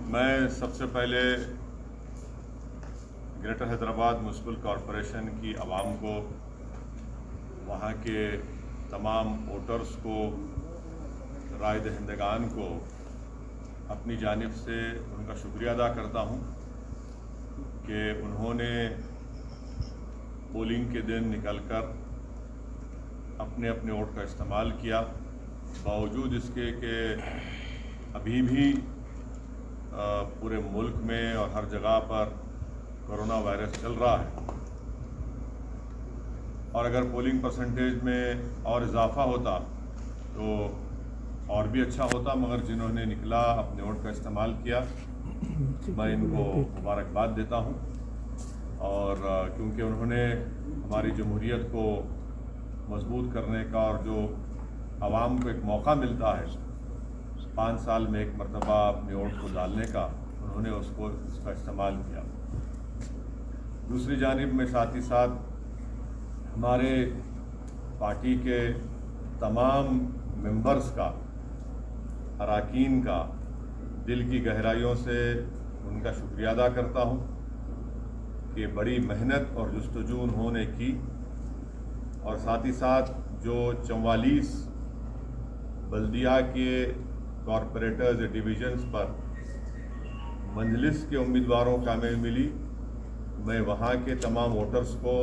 मैं सबसे पहले ग्रेटर हैदराबाद म्यूनसिपल कॉरपोरेशन की आवाम को, वहाँ के तमाम वोटर्स को, राय दहिंदगान को अपनी जानिब से उनका शुक्रिया अदा करता हूँ कि उन्होंने पोलिंग के दिन निकलकर अपने अपने वोट का इस्तेमाल किया। बावजूद इसके कि अभी भी पूरे मुल्क में और हर जगह पर कोरोना वायरस चल रहा है, और अगर पोलिंग परसेंटेज में और इजाफा होता तो और भी अच्छा होता, मगर जिन्होंने निकला अपने वोट का इस्तेमाल किया, मैं इनको मुबारकबाद देता हूं। और क्योंकि उन्होंने हमारी जमहूरियत को मजबूत करने का, और जो आवाम को एक मौका मिलता है 5 साल में एक मरतबा अपने वोट को डालने का, उन्होंने इसका इस्तेमाल किया। दूसरी जानिब में साथ ही साथ हमारे पार्टी के तमाम मेंबर्स का, अरकान का दिल की गहराइयों से उनका शुक्रिया अदा करता हूं कि बड़ी मेहनत और जुस्तजू उन्होंने की, और साथ ही साथ जो 44 बल्दिया के कॉरपोरेटर्स डिवीजन्स पर मंजलिस के उम्मीदवारों को कामयाबी मिली, मैं वहाँ के तमाम वोटर्स को,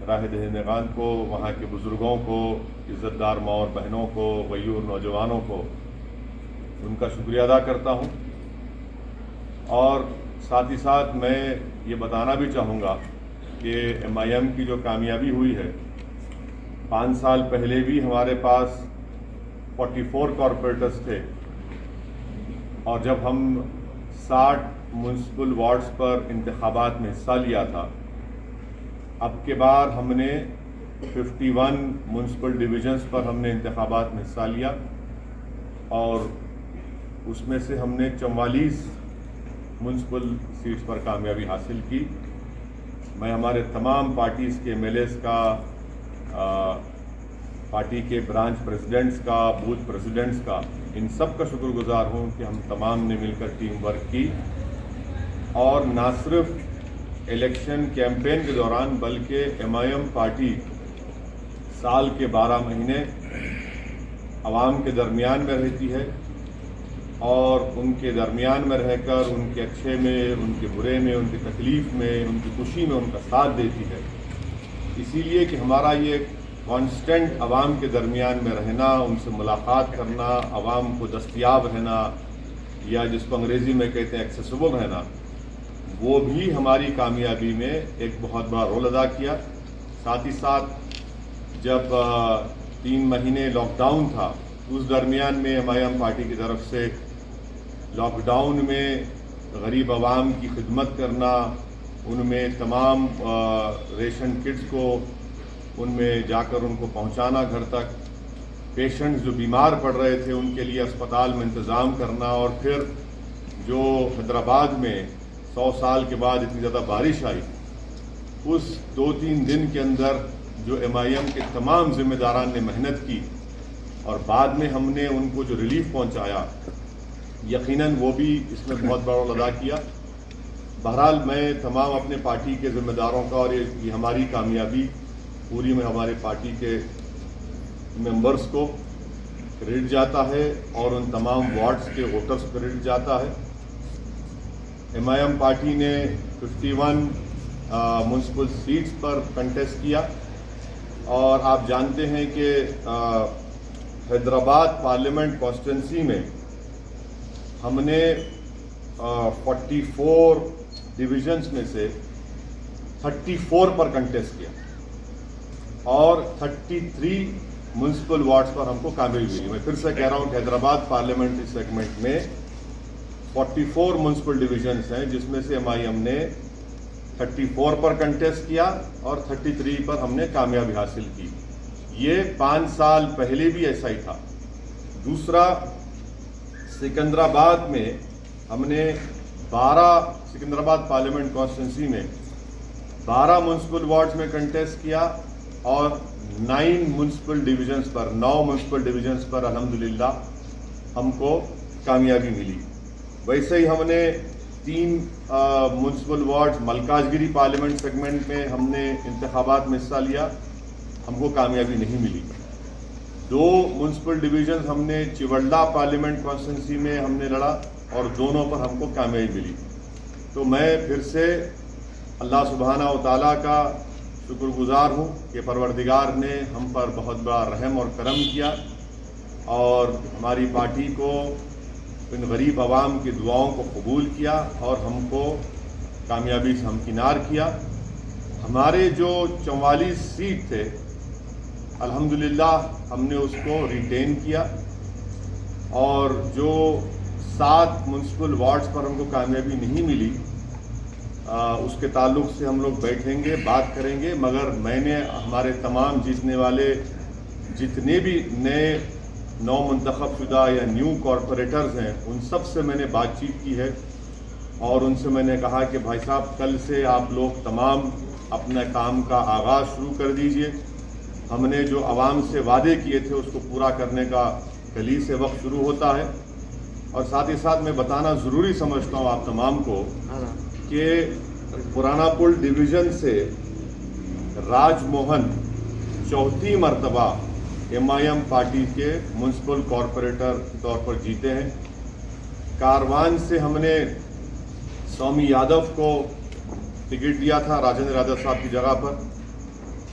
राह दहिंदगान को, वहाँ के बुज़ुर्गों को, इज़्ज़तदार माँ और बहनों को, गयूर नौजवानों को उनका शुक्रिया अदा करता हूँ। और साथ ही साथ मैं ये बताना भी चाहूँगा कि MIM की जो कामयाबी हुई है, 5 साल पहले भी हमारे पास 44 कॉरपोरेटर्स थे, और जब हम 60 म्यूनसिपल वार्ड्स पर इंतखाबात में हिस्सा लिया था, अब के बार हमने 51 म्यूनसिपल डिवीजन्स पर हमने इंतखाबात में हिस्सा लिया, और उसमें से हमने 44 म्यूनसिपल सीट्स पर कामयाबी हासिल की। मैं हमारे तमाम पार्टीज़ के MLAs का, पार्टी के ब्रांच प्रेसिडेंट्स का, बूथ प्रेसिडेंट्स का, इन सब का शुक्रगुजार हूँ कि हम तमाम ने मिलकर टीम वर्क की, और ना सिर्फ इलेक्शन कैंपेन के दौरान बल्कि MIM पार्टी साल के 12 महीने आवाम के दरमियान में रहती है, और उनके दरमियान में रहकर उनके अच्छे में, उनके बुरे में, उनकी तकलीफ़ में, उनकी खुशी में उनका साथ देती है। इसीलिए कि हमारा ये कांस्टेंट आवाम के दरमियान में रहना, उनसे मुलाकात करना, आवाम को दस्तयाब रहना, या जिसको अंग्रेज़ी में कहते हैं एक्सेसिबल रहना, वो भी हमारी कामयाबी में एक बहुत बड़ा रोल अदा किया। साथ ही साथ जब 3 महीने लॉकडाउन था, उस दरमियान में MIM पार्टी की तरफ से लॉकडाउन में गरीब आवाम की खिदमत करना, उनमें तमाम रेशन किट्स को उनमें जाकर उनको पहुंचाना घर तक, पेशेंट्स जो बीमार पड़ रहे थे उनके लिए अस्पताल में इंतज़ाम करना, और फिर जो हैदराबाद में 100 साल के बाद इतनी ज़्यादा बारिश आई, उस 2-3 दिन के अंदर जो MIM के तमाम जिम्मेदारान ने मेहनत की, और बाद में हमने उनको जो रिलीफ पहुंचाया, यकीनन वो भी इसमें बहुत बड़ा रोल अदा किया। बहरहाल मैं तमाम अपने पार्टी के जिम्मेदारों का, और ये हमारी कामयाबी पूरी में हमारे पार्टी के मेंबर्स को क्रेडिट जाता है, और उन तमाम वार्ड्स के वोटर्स को क्रेडिट जाता है। MIM पार्टी ने 51 म्यूनसिपल सीट्स पर कंटेस्ट किया, और आप जानते हैं कि हैदराबाद पार्लियामेंट कॉन्स्टिट्यूंसी में हमने 44 डिवीजन्स में से 34 पर कंटेस्ट किया, और 33 म्यूनसिपल वार्ड्स पर हमको कामयाबी मिली। मैं फिर से कह रहा हूँ, हैदराबाद पार्लियामेंट्री सेगमेंट में 44 म्यूनसिपल डिवीजन्स हैं, जिसमें से MIM ने 34 पर कंटेस्ट किया, और 33 पर हमने कामयाबी हासिल की। ये 5 साल पहले भी ऐसा ही था। दूसरा, सिकंदराबाद में हमने 12 सिकंदराबाद पार्लियामेंट कॉन्स्टिट्यूंसी में 12 म्यूनसिपल वार्ड्स में कंटेस्ट किया, और 9 म्यूनसिपल डिवीजन्स पर, 9 म्यूनसिपल डिवीजन्स पर अल्हम्दुलिल्लाह हमको कामयाबी मिली। वैसे ही हमने 3 municipal ward Malkajgiri parliament segment में हमने इंतखाबात में हिस्सा लिया, हमको कामयाबी नहीं मिली। 2 म्यूनसिपल डिवीजन हमने चिवल्ला पार्लियामेंट कॉन्स्टिट्यूंसी में हमने लड़ा और दोनों पर हमको कामयाबी मिली। तो मैं फिर से अल्लाह सुब्हाना व तआला का शुक्रगुजार हूँ कि परवरदिगार ने हम पर बहुत बड़ा रहम और करम किया और हमारी पार्टी को, इन गरीब आवाम की दुआओं को कबूल किया और हमको कामयाबी से हमकिनार किया। हमारे जो 44 सीट थे अल्हम्दुलिल्लाह हमने उसको रिटेन किया और जो 7 म्यूनसिपल वार्ड्स पर हमको कामयाबी नहीं मिली उसके ताल्लुक से हम लोग बैठेंगे, बात करेंगे। मगर मैंने हमारे तमाम जीतने वाले जितने भी नए मुंतखब शुदा या न्यू कॉरपोरेटर्स हैं उन सब से मैंने बातचीत की है और उनसे मैंने कहा कि भाई साहब कल से आप लोग तमाम अपने काम का आगाज़ शुरू कर दीजिए। हमने जो आवाम से वादे किए थे उसको पूरा करने का कल से वक्त शुरू होता है। और साथ ही साथ मैं बताना ज़रूरी समझता हूँ आप तमाम को कि पुराना पुल डिवीज़न से राजमोहन चौथी मरतबा MIM पार्टी के म्यूनसिपल कॉरपोरेटर के तौर पर जीते हैं। कारवान से हमने स्वामी यादव को टिकट दिया था राजेंद्र यादव साहब की जगह पर,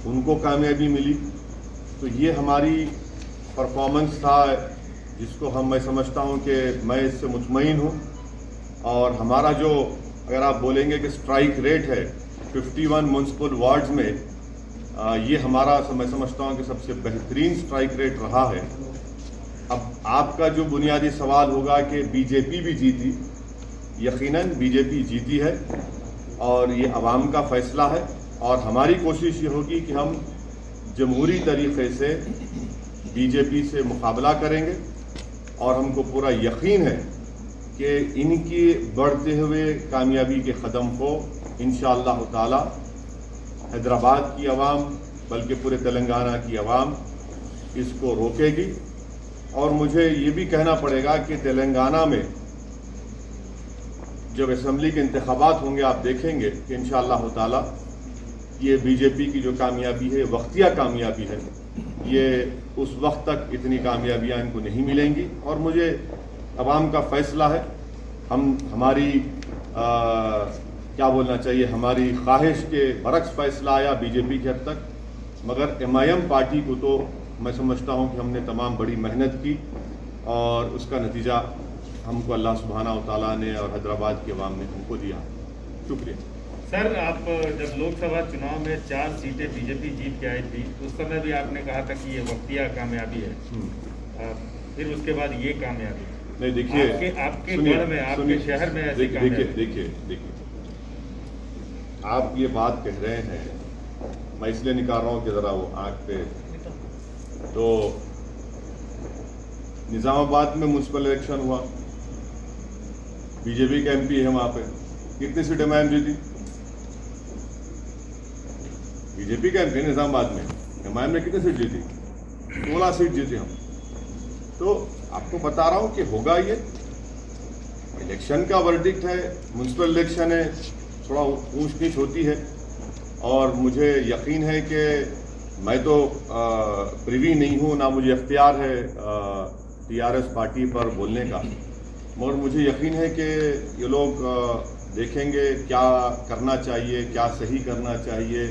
उनको कामयाबी मिली। तो ये हमारी परफॉर्मेंस था जिसको मैं समझता हूँ कि मैं इससे मुतमईन हूँ। और हमारा जो अगर आप बोलेंगे कि स्ट्राइक रेट है 51 म्यूनसिपल वार्ड्स में, ये हमारा मैं समझता हूँ कि सबसे बेहतरीन स्ट्राइक रेट रहा है। अब आपका जो बुनियादी सवाल होगा कि बीजेपी भी जीती, यकीनन बीजेपी जीती है और ये अवाम का फ़ैसला है और हमारी कोशिश ये होगी कि हम जमहूरी तरीक़े से बीजेपी से मुकाबला करेंगे और हमको पूरा यकीन है कि इनकी बढ़ते हुए कामयाबी के क़दम को इंशाअल्लाह ताला हैदराबाद की आवाम बल्कि पूरे तेलंगाना की आवाम इसको रोकेगी। और मुझे ये भी कहना पड़ेगा कि तेलंगाना में जब असेंबली के इंतखाबात होंगे आप देखेंगे कि इंशाअल्लाह ताला ये बीजेपी की जो कामयाबी है वक्तिया कामयाबी है, ये उस वक्त तक इतनी कामयाबियाँ इनको नहीं मिलेंगी। और मुझे अवाम का फ़ैसला है, हमारी क्या बोलना चाहिए, हमारी ख्वाहिश के बरक्स फ़ैसला आया बीजेपी के हद तक। मगर MIM पार्टी को तो मैं समझता हूँ कि हमने तमाम बड़ी मेहनत की और उसका नतीजा हमको अल्लाह सुब्हाना व तआला ने और हैदराबाद की आवाम ने हमको दिया। शुक्रिया। सर, आप जब लोकसभा चुनाव में 4 सीटें बीजेपी जीत के आई थी उस समय भी आपने कहा था कि ये वक्तिया कामयाबी है, फिर उसके बाद ये कामयाबी नहीं। देखिए आपके गढ़ में, आपके शहर में ऐसी देखिए आप ये बात कह रहे हैं, मैं इसलिए निकाल रहा हूँ कि ज़रा वो आँख पे, तो निज़ामाबाद में म्यूनसिपल इलेक्शन हुआ, बीजेपी का MP है वहाँ पे, कितनी सीटें MIM जीती? बीजेपी का MP निज़ामाबाद में, MIM ने कितनी सीट जीती? 16 सीट जीती हम। तो आपको बता रहा हूँ कि होगा ये, इलेक्शन का वर्डिक्ट है, म्यूनसिपल इलेक्शन है, थोड़ा ऊंच नीच होती है। और मुझे यकीन है कि मैं तो प्रिवी नहीं हूँ, ना मुझे इख्तियार है TRS पार्टी पर बोलने का, मगर मुझे यकीन है कि ये लोग देखेंगे क्या करना चाहिए, क्या सही करना चाहिए,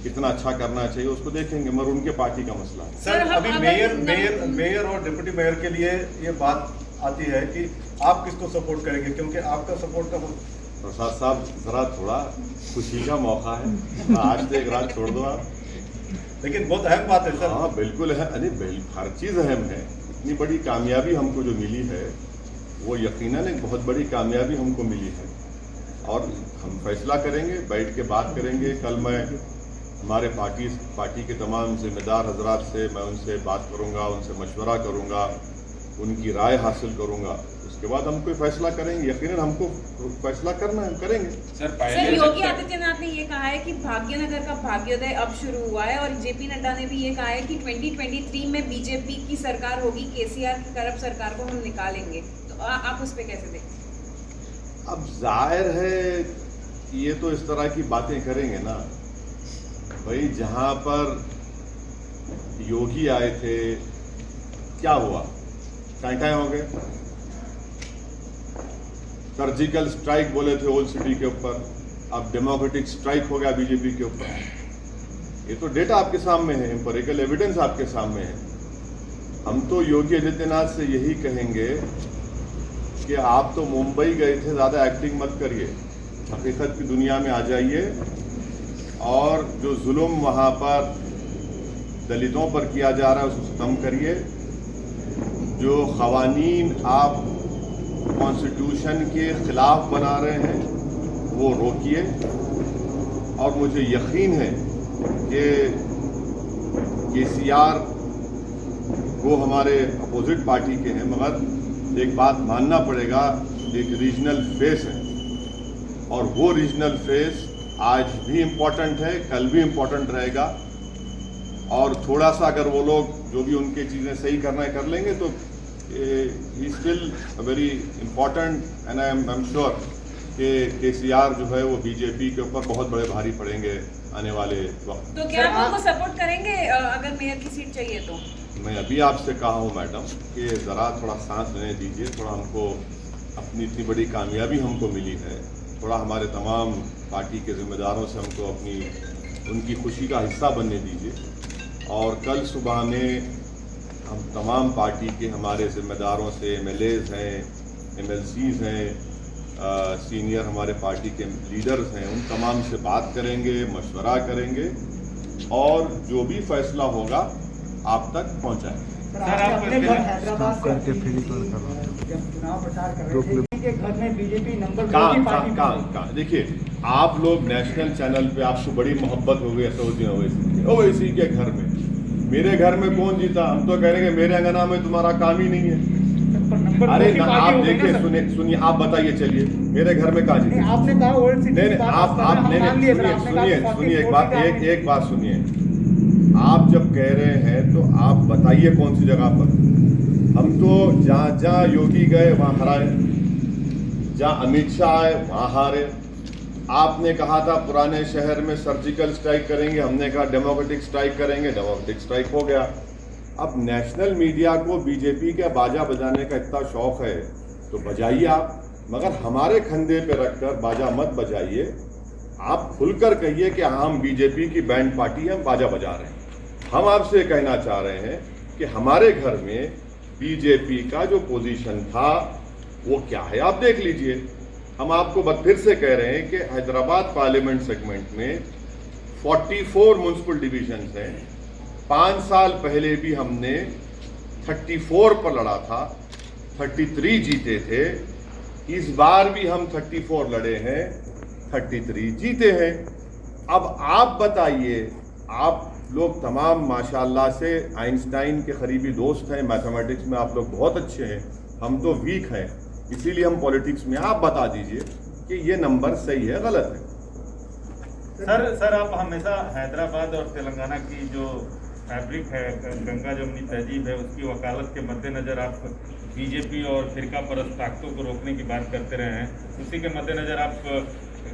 कितना अच्छा करना चाहिए, उसको देखेंगे, मगर उनके पार्टी का मसला है। सर, अभी मेयर और डिप्टी मेयर के लिए ये बात आती है कि आप किसको सपोर्ट करेंगे, क्योंकि आपका सपोर्ट का प्रसाद साहब ज़रा थोड़ा खुशी का मौका है, आज तो एक रात छोड़ दो आप। लेकिन बहुत अहम बात है सर। हाँ बिल्कुल है, अरे हर चीज़ अहम है। इतनी बड़ी कामयाबी हमको जो मिली है वो यकीनन एक बहुत बड़ी कामयाबी हमको मिली है और हम फैसला करेंगे, बैठ के बात करेंगे। कल मैं हमारे पार्टी के तमाम जिम्मेदार हजरात से मैं उनसे बात करूँगा, उनसे मशवरा करूँगा, उनकी राय हासिल करूँगा, उसके बाद हम कोई फैसला करेंगे। यकीनन हमको फैसला करना है, हम करेंगे। सर योगी आदित्यनाथ ने ये कहा है कि भाग्यनगर का भाग्योदय अब शुरू हुआ है और JP नड्डा ने भी ये कहा है कि 2023 में बीजेपी की सरकार होगी, KCR की करप्ट सरकार को हम निकालेंगे। तो आप उस पर कैसे देखते हैं? अब जाहिर है ये तो इस तरह की बातें करेंगे ना भाई। जहां पर योगी आए थे क्या हुआ, टाइम हो गए। सर्जिकल स्ट्राइक बोले थे ओल्ड सिटी के ऊपर, अब डेमोक्रेटिक स्ट्राइक हो गया बीजेपी के ऊपर। ये तो डेटा आपके सामने है, एम्पिरिकल एविडेंस आपके सामने है। हम तो योगी आदित्यनाथ से यही कहेंगे कि आप तो मुंबई गए थे, ज़्यादा एक्टिंग मत करिए, हकीकत की दुनिया में आ जाइए और जो जुल्म वहाँ पर दलितों पर किया जा रहा है उसको ख़त्म करिए। जो क़वानीन आप कॉन्स्टिट्यूशन के ख़िलाफ़ बना रहे हैं वो रोकिए। और मुझे यकीन है कि केसीआर वो हमारे अपोजिट पार्टी के हैं, मगर एक बात मानना पड़ेगा, एक रीजनल फेस है और वो रीजनल फेस आज भी इम्पोर्टेंट है, कल भी इम्पोर्टेंट रहेगा। और थोड़ा सा अगर वो लोग जो भी उनके चीज़ें सही करना है कर लेंगे तो he still very important and I am sure कि केसीआर जो है वो बीजेपी के ऊपर बहुत बड़े भारी पड़ेंगे आने वाले वक्त। तो क्या आप उनको सपोर्ट करेंगे अगर मेयर की सीट चाहिए तो? मैं अभी आपसे कहा हूँ मैडम कि ज़रा थोड़ा सांस लेने दीजिए, थोड़ा हमको अपनी इतनी बड़ी कामयाबी हमको मिली है, थोड़ा हमारे तमाम पार्टी के जिम्मेदारों से हमको अपनी उनकी खुशी का हिस्सा बनने दीजिए। और कल सुबह में हम तमाम पार्टी के हमारे जिम्मेदारों से, एमएलएज हैं, एमएलसीज हैं, सीनियर हमारे पार्टी के लीडर्स हैं, उन तमाम से बात करेंगे, मशवरा करेंगे और जो भी फैसला होगा आप तक पहुंचाएंगे। सर आप अपने घर हैदराबाद से जब चुनाव प्रचार कर रहे थे कि घर में बीजेपी नंबर 2 की पार्टी कहाँ देखिए, आप लोग नेशनल चैनल पे आपको बड़ी मोहब्बत हो गई असदुद्दीन ओवैसी के घर में। मेरे घर में कौन जीता? हम तो कह रहे हैं मेरे अंगना में तुम्हारा काम ही नहीं है। अरे ना, आप देखिए, सुनिए, आप बताइए, चलिए मेरे घर में कहाँ जीते? आपने कहा ओल्ड सिटी। नहीं, आप सुनिए एक बात सुनिए। आप जब कह रहे हैं तो आप बताइए कौन सी जगह पर। हम तो जहाँ योगी गए वहाँ हराए, जहाँ अमित शाह आए वहाँ हारे। आपने कहा था पुराने शहर में सर्जिकल स्ट्राइक करेंगे, हमने कहा डेमोक्रेटिक स्ट्राइक करेंगे, डेमोक्रेटिक स्ट्राइक हो गया। अब नेशनल मीडिया को बीजेपी के बाजा बजाने का इतना शौक है तो बजाइए आप, मगर हमारे कंधे पे रखकर बाजा मत बजाइए। आप खुलकर कहिए कि हम बीजेपी की बैंड पार्टी हम बाजा बजा रहे हैं। हम आपसे कहना चाह रहे हैं कि हमारे घर में बीजेपी का जो पोजीशन था वो क्या है आप देख लीजिए। हम आपको फिर से कह रहे हैं कि हैदराबाद पार्लियामेंट सेगमेंट में 44 म्युनिसिपल डिविजन्स हैं। 5 साल पहले भी हमने 34 पर लड़ा था, 33 जीते थे। इस बार भी हम 34 लड़े हैं, 33 जीते हैं। अब आप बताइए, आप लोग तमाम माशाल्लाह से आइंस्टाइन के करीबी दोस्त हैं, मैथमेटिक्स में आप लोग बहुत अच्छे हैं, हम तो वीक हैं, इसीलिए हम पॉलिटिक्स में। आप बता दीजिए कि ये नंबर सही है गलत है। सर आप हमेशा हैदराबाद और तेलंगाना की जो फैब्रिक है, गंगा जमुनी तहजीब है, उसकी वकालत के मद्देनज़र आप बीजेपी और फिरका परस्त ताकतों को रोकने की बात करते रहे हैं। उसी के मद्देनज़र आप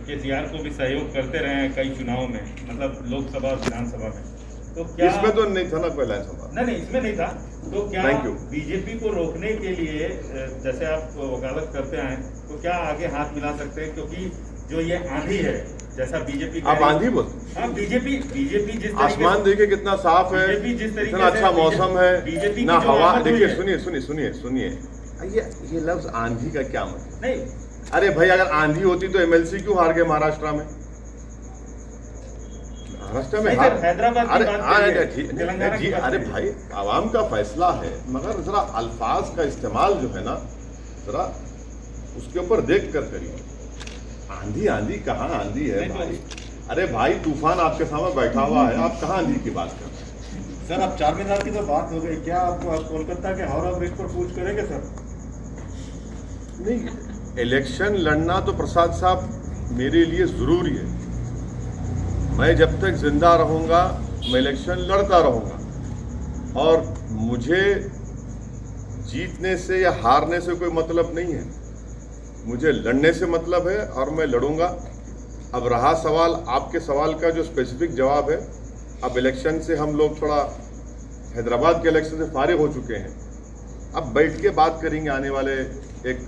केसीआर को भी सहयोग करते रहे हैं कई चुनाव में, मतलब लोकसभा और विधानसभा में। तो क्या इसमें तो नहीं था ना पहला सवाल? नहीं, इसमें नहीं था। तो क्या बीजेपी को रोकने के लिए जैसे आप वकालत करते हैं तो क्या आगे हाथ मिला सकते हैं? क्योंकि जो ये आंधी है, जैसा बीजेपी आप आंधी बोल, हाँ, बीजेपी जिस आसमान देखिए कितना साफ है, इतना अच्छा मौसम है, बीजेपी ना हवा। देखिए सुनिए, ये लफ्ज आंधी का क्या मतलब? नहीं, अरे भाई, अगर आंधी होती तो एमएलसी क्यों हार गए महाराष्ट्र में? महाराष्ट्र में हैदराबाद अरे भाई, आवाम का फैसला है, मगर जरा अल्फाज का इस्तेमाल जो है ना, जरा उसके ऊपर देख कर करिए। आंधी कहाँ आंधी है भाई? अरे भाई, तूफान आपके सामने बैठा हुआ है, आप कहाँ आंधी की बात कर रहे हैं? सर, अब 4 मीनार की तो बात हो गई, क्या आप कोलकाता के हावड़ा ब्रिज पर कूच करेंगे सर? नहीं, इलेक्शन लड़ना तो प्रसाद साहब मेरे लिए ज़रूरी है। मैं जब तक जिंदा रहूँगा मैं इलेक्शन लड़ता रहूँगा, और मुझे जीतने से या हारने से कोई मतलब नहीं है। मुझे लड़ने से मतलब है और मैं लड़ूंगा। अब रहा सवाल, आपके सवाल का जो स्पेसिफिक जवाब है, अब इलेक्शन से हम लोग थोड़ा हैदराबाद के इलेक्शन से फारिग हो चुके हैं, अब बैठ के बात करेंगे आने वाले एक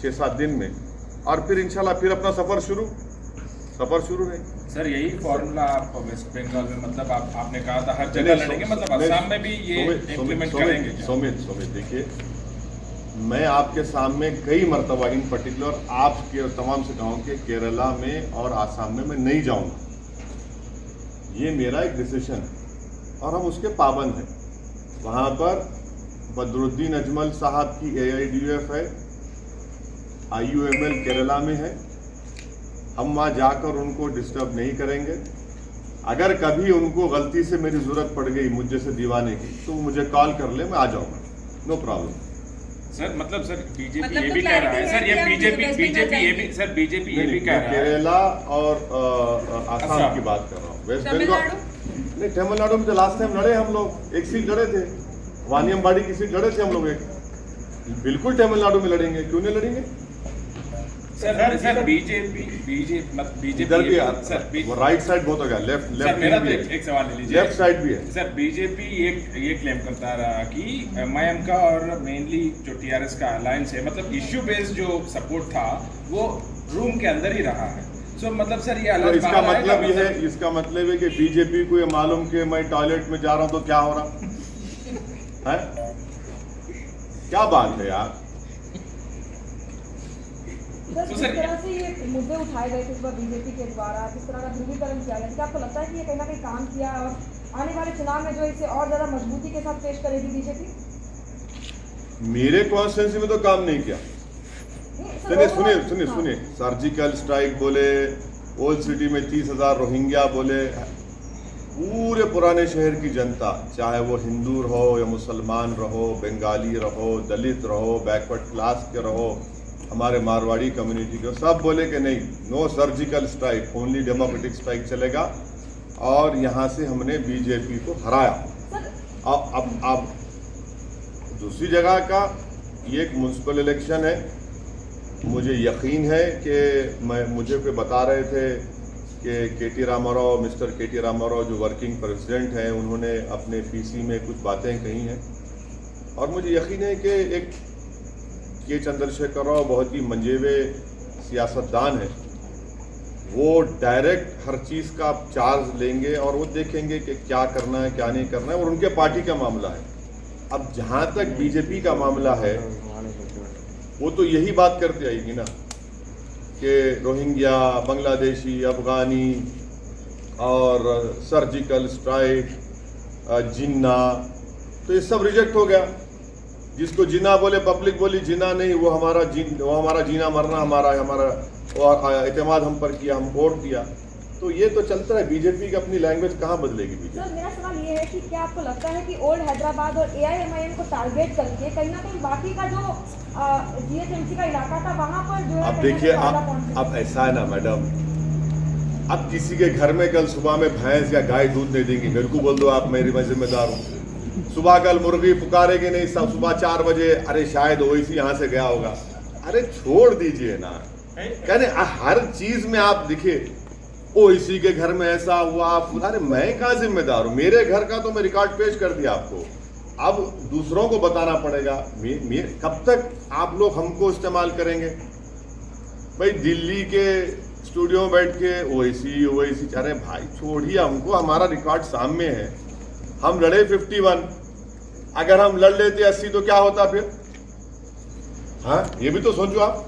6-7 दिन में, और फिर इंशाल्लाह फिर अपना सफ़र शुरू है। सर यही फॉर्मूला आप वेस्ट बंगाल में, मतलब आपने कहा था हर जगह लड़ेंगे, मतलब असम में भी ये इम्प्लीमेंट करेंगे क्या? सोमित देखिए, मैं आपके सामने कई मरतबा इन पर्टिकुलर आपके तमाम से कहूँ कि केरला में और आसाम में मैं नहीं जाऊँगा। ये मेरा एक डिसीजन है और हम उसके पाबंद हैं। वहाँ पर बदरुद्दीन अजमल साहब की AIDUF है, IUML केरला में है, हम वहाँ जाकर उनको डिस्टर्ब नहीं करेंगे। अगर कभी उनको गलती से मेरी ज़रूरत पड़ गई मुझ जैसे दीवाने की, तो मुझे कॉल कर ले, मैं आ जाऊँगा, नो प्रॉब्लम। सर मतलब सर बीजेपी मतलब ये तो भी कह रहा है, clarity सर ये है कि बीजेपी आप बीजेपी ये भी सर बीजेपी ये भी कह रहा है। केरला और आसाम की बात कर रहा हूँ। वेस्ट बंगाल नहीं, तमिलनाडु में तो लास्ट टाइम लड़े हम लोग, एक सीट लड़े थे, वानियमबाड़ी की सीट लड़े थे हम लोग एक। बिल्कुल तमिलनाडु में लड़ेंगे, क्यों नहीं लड़ेंगे? सर बीजेपी इधर भी सर वो राइट साइड बहुत हो गया, सर मेरा लेफ्ट भी है, एक सवाल ले लीजिए, लेफ्ट साइड भी है। सर बीजेपी ये क्लेम करता रहा कि MIM का और मेनली जो TRS का अलायंस है, मतलब इश्यू बेस्ड जो सपोर्ट था वो रूम के अंदर ही रहा है। सो मतलब सर ये तो इसका मतलब ये है, इसका मतलब है कि बीजेपी को ये मालूम कि मैं टॉयलेट में जा रहा हूँ तो क्या हो रहा है? क्या बात है यार। सर जिस तरह से ये मुद्दे उठाए गए थे इस बार बीजेपी के द्वारा, जिस तरह का ध्रुवीकरण किया गया, क्या आपको लगता है कि ये कहीं ना कहीं काम किया और आने वाले चुनाव में जो इसे और ज्यादा मजबूती के साथ पेश करेगी बीजेपी? मेरे कॉन्स्टिट्यूंसी में तो काम नहीं किया। सुनिए, सर्जिकल स्ट्राइक बोले, ओल्ड सिटी में 30,000 रोहिंग्या बोले, पूरे पुराने शहर की जनता, चाहे वो हिंदू रहो या मुसलमान रहो, बंगाली रहो, दलित रहो, बैकवर्ड क्लास के रहो, हमारे मारवाड़ी कम्युनिटी के, सब बोले कि नहीं, no surgical strike, only democratic strike चलेगा, और यहाँ से हमने बीजेपी को हराया। अब दूसरी जगह का ये एक म्यूनसिपल इलेक्शन है, मुझे यकीन है कि मुझे कोई बता रहे थे कि मिस्टर के.टी. रामाराव जो वर्किंग प्रेसिडेंट हैं, उन्होंने अपने PC में कुछ बातें कही हैं, और मुझे यकीन है कि एक के चंद्रशेखर राव बहुत ही मंजेवे सियासतदान है, वो डायरेक्ट हर चीज़ का चार्ज लेंगे और वो देखेंगे कि क्या करना है क्या नहीं करना है, और उनके पार्टी का मामला है। अब जहाँ तक बीजेपी का मामला है, वो तो यही बात करते आएगी ना कि रोहिंग्या, बांग्लादेशी, अफगानी और सर्जिकल स्ट्राइक, जिन्ना, तो ये सब रिजेक्ट हो गया। जिसको जिन्ना बोले, पब्लिक बोली जिन्ना नहीं, वो हमारा जीना मरना, हमारा एतमाद हम पर किया, हम वोट दिया। तो ये तो चलता है, बीजेपी की अपनी लैंग्वेज कहाँ बदलेगी बीजेपी? सर मेरा सवाल ये है कि क्या आपको लगता है कि ओल्ड हैदराबाद और AIMIM को टारगेट करके कहीं ना कहीं बाकी का जो GHMC का इलाका था वहाँ पर जो है, अब देखिए, अब ऐसा है ना मैडम, अब किसी के घर में कल सुबह में भैंस या गाय दूध नहीं देंगी, मेरे को बोल दो आप, मैं जिम्मेदार हूँ। सुबह कल मुर्गी पुकारेगी नहीं, सब सुबह 4 बजे, अरे शायद ओवैसी यहाँ से गया होगा। अरे छोड़ दीजिए ना, कहने हर चीज में आप देखिए ओवैसी के घर में ऐसा हुआ, अरे मैं कहाँ जिम्मेदार हूँ? मेरे घर का तो मैं रिकॉर्ड पेश कर दिया आपको, अब दूसरों को बताना पड़ेगा। कब तक आप लोग हमको इस्तेमाल करेंगे? भाई दिल्ली के स्टूडियो में बैठ के ओवैसी, अरे भाई छोड़िए हमको, हमारा रिकॉर्ड सामने है। हम लड़े 51, अगर हम लड़ लेते 80 तो क्या होता फिर? हाँ, ये भी तो सोचो आप।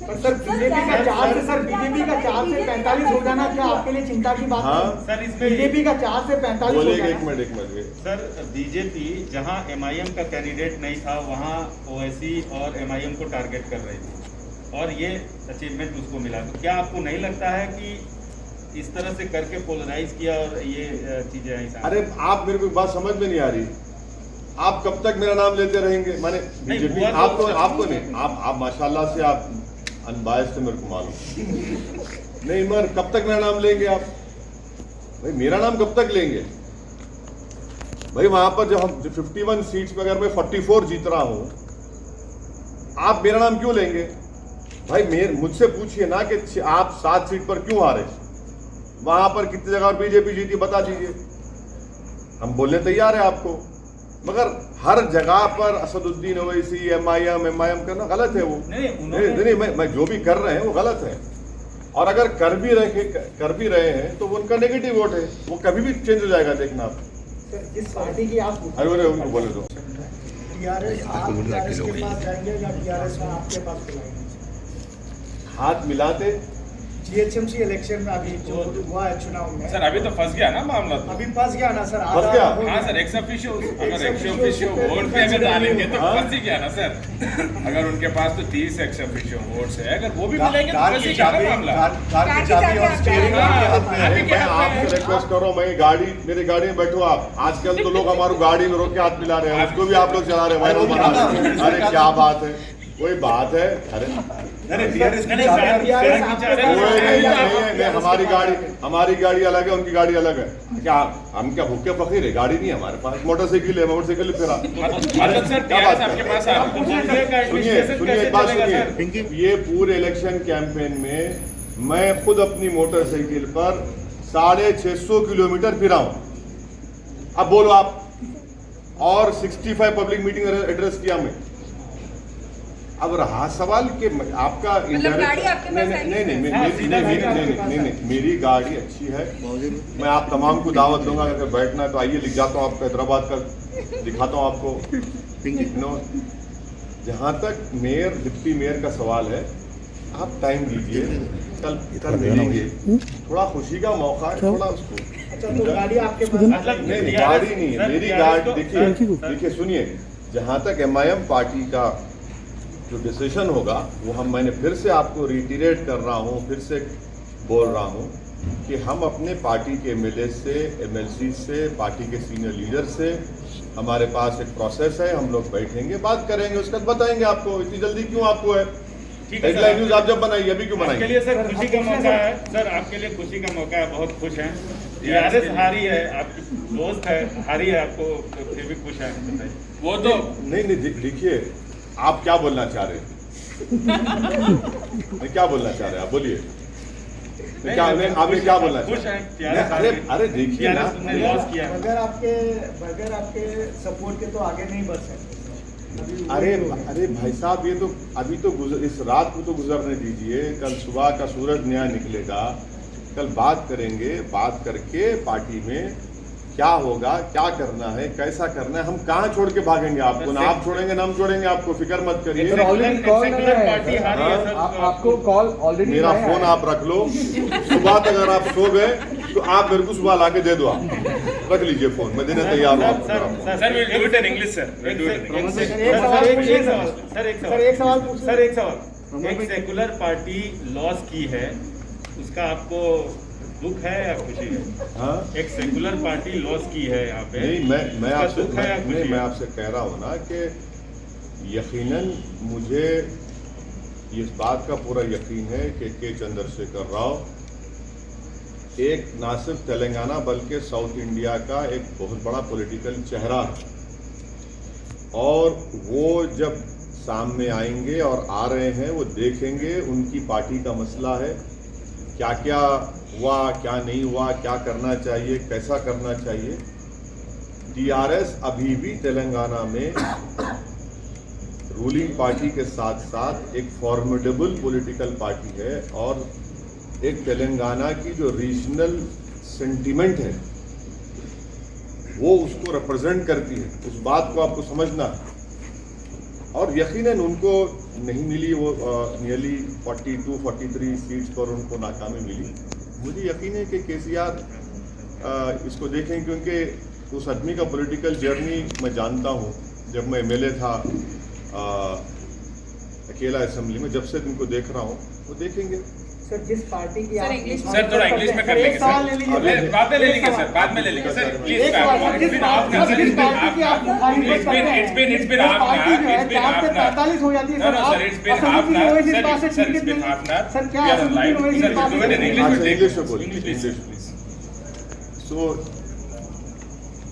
सर बीजेपी का 4 से 45 हो जाना क्या आपके लिए चिंता की बात? हाँ सर इसमें बीजेपी का 4 से 45 हो बोलेगा, जाना। एक मिनट। सर बीजेपी जहां MIM का कैंडिडेट नहीं था, वहां ओवैसी और MIM को टारगेट कर रही थी और ये अचीवमेंट उसको मिला। तो क्या आपको नहीं लगता है कि इस तरह से करके पोलराइज किया और ये चीजें ऐसा? अरे आप मेरे को बात समझ में नहीं आ रही, आप कब तक मेरा नाम लेते रहेंगे? माने बीजेपी आपको नहीं, आप माशाल्लाह से आप अनबायस्ड से, मेरे को मालूम नहीं, मगर कब तक मेरा नाम लेंगे आप? भाई मेरा नाम कब तक लेंगे भाई? वहां पर जो हम 51 सीट्स में अगर मैं 44 जीत रहा हूं, आप मेरा नाम क्यों लेंगे? भाई मेरे मुझसे पूछिए ना कि आप 7 सीट पर क्यों हारे, वहां पर कितनी जगह बीजेपी जीती बता दीजिए, हम बोलने तैयार है आपको। मगर हर जगह पर असदुद्दीन ओवैसी एमआईएम करना गलत है। वो नहीं, मैं जो भी कर रहे हैं वो गलत है। और अगर कर भी रहे हैं तो वो उनका नेगेटिव वोट है, वो कभी भी चेंज हो जाएगा, देखना आप। सर, जिस पार्टी की आप अरे उनको बोले दो। टीआरएस आप टीआरएस के पास जाएंगे या टीआरएस में आपके पास बुलाएंगे? हाथ मिलाते जीएचएमसी इलेक्शन में अभी जो हुआ है चुनाव में, सर अभी तो फंस गया ना मामला तो। अभी फंस गया ना सर? फंस गया? हाँ सर, एक्स ऑफिशियो अगर एक्स ऑफिशियो वोट पे अगर डालेंगे तो फंस ही गया ना सर। अगर उनके पास तो 30 एक्स ऑफिशियो वोट्स है, अगर वो भी मिलेंगे तो फंस ही गया ना मामला। कार की चाबी और स्टीयरिंग आपके हाथ में है। मैं आपसे रिक्वेस्ट कर रहा हूँ, मेरी गाड़ी में बैठो आप। आजकल तो लोग हमारी गाड़ी में रोक के हाथ मिला रहे हैं, उसको भी आप लोग चला रहे हैं, वायरल बना रहे हैं। अरे क्या बात है, कोई बात है? अरे टीआरएस की चाबी हमारी गाड़ी अलग है, उनकी गाड़ी अलग है। क्या हम क्या भूखे फकीर है? गाड़ी नहीं है हमारे पास, मोटरसाइकिल है, मोटरसाइकिल फिर मतलब सर टीआरएस आपके पास आ सुनिए एक बात सुनिए, ये पूरे इलेक्शन कैंपेन में मैं खुद अपनी मोटरसाइकिल पर 650 किलोमीटर फिरा हूं। अब बोलो आप, और 65 पब्लिक मीटिंग एड्रेस किया मैं। अब रहा सवाल कि आपका गाड़ी आपके पास नहीं, मेरी गाड़ी अच्छी है। मैं आप तमाम को दावत दूंगा, अगर बैठना है तो आइए, लिख जाता हूँ आपको, हैदराबाद का दिखाता हूँ आपको। जहाँ तक मेयर डिप्टी मेयर का सवाल है, आप टाइम दीजिए, कल मिलेंगे, थोड़ा खुशी का मौका है, थोड़ा उसको। अच्छा, तो गाड़ी आपके पास? नहीं, गाड़ी नहीं है मेरी गाड़ी। देखिए सुनिए, जहाँ तक एमआईएम पार्टी का जो डिसीजन होगा वो मैंने फिर से आपको रिटीरेट कर रहा हूँ, फिर से बोल रहा हूँ कि हम अपने पार्टी के एमएलए से, एमएलसी से, पार्टी के सीनियर लीडर से, हमारे पास एक प्रोसेस है, हम लोग बैठेंगे, बात करेंगे, उसके बाद बताएंगे आपको। इतनी जल्दी क्यों आपको है? हेडलाइन न्यूज आप जब बनाइए, अभी क्यों बनाइए? आपके लिए सर खुशी का मौका है, सर आपके लिए खुशी का मौका है, बहुत खुश हैं। टीआरएस हारी है, आपकी दोस्त है, हारी है, आपको फिर भी खुश है, बताइए। वो तो नहीं, देखिए आप क्या बोलना चाह रहे हैं? मैं क्या बोलना चाह रहे हैं, आप बोलिए। आपने क्या बोलना खुश चाह हैं? अरे देखिए ना, लॉस किया। बगैर आपके सपोर्ट के तो आगे नहीं बढ़ सकते। अरे भाई साहब, ये तो अभी तो इस रात को तो गुजरने दीजिए, कल सुबह का सूरज नया निकलेगा, कल बात करेंगे, बात करके पार्टी में क्या होगा, क्या करना है, कैसा करना है। हम कहाँ छोड़ के भागेंगे आपको? ना आप छोड़ेंगे ना हम छोड़ेंगे आपको, फिक्र मत करिए। आपको कॉल ऑलरेडी मेरा फोन आप रख लो, सुबह तक अगर आप सो गए तो आप मेरे को सुबह ला के दे दो, आप रख लीजिए फोन, मैं देने तैयार हूँ आपको। Sir will do it in English sir, will do it in English. एक सवाल, एक सेकुलर पार्टी लॉस की है, उसका आपको दुख है या खुशी है? हाँ, एक सेकुलर पार्टी लॉस की है यहाँ पे। नहीं, मैं आपसे दुख है या खुशी है? मैं आपसे कह रहा हूँ ना कि यकीनन मुझे इस बात का पूरा यकीन है कि के चंद्रशेखर राव एक ना सिर्फ तेलंगाना बल्कि साउथ इंडिया का एक बहुत बड़ा पॉलिटिकल चेहरा है। और वो जब सामने आएंगे और आ रहे हैं, वो देखेंगे उनकी पार्टी का मसला है, क्या क्या हुआ, क्या नहीं हुआ, क्या करना चाहिए, कैसा करना चाहिए। टीआरएस अभी भी तेलंगाना में रूलिंग पार्टी के साथ साथ एक फॉर्मिडेबल पॉलिटिकल पार्टी है, और एक तेलंगाना की जो रीजनल सेंटिमेंट है वो उसको रिप्रेजेंट करती है। उस बात को आपको समझना है। और यकीनन उनको नहीं मिली, वो नियरली 42-43 सीट्स पर उनको नाकामी मिली। मुझे यकीन है कि केसीआर इसको देखें, क्योंकि उस आदमी का पॉलिटिकल जर्नी मैं जानता हूँ। जब मैं एमएलए था अकेला असेंबली में, जब से इनको देख रहा हूँ, वो देखेंगे। सर, जिस पार्टी की सर, आप इंग्लिश सर थोड़ा इंग्लिश में कर लेंगे सर, बाद में ले लेंगे सर, बाद में ले लेंगे सर, प्लीज। एक सवाल, जिस पार्टी की आप मुखालिफत करते हैं, it's been half an hour, party जो है it's been 4 से half an hour. 45 हो जाती है sir. No, sir, it's been half an hour. Sir, it's been half an hour. Sir, क्या We are on live. Sir, do it in English. English में बोलिए, English, please. So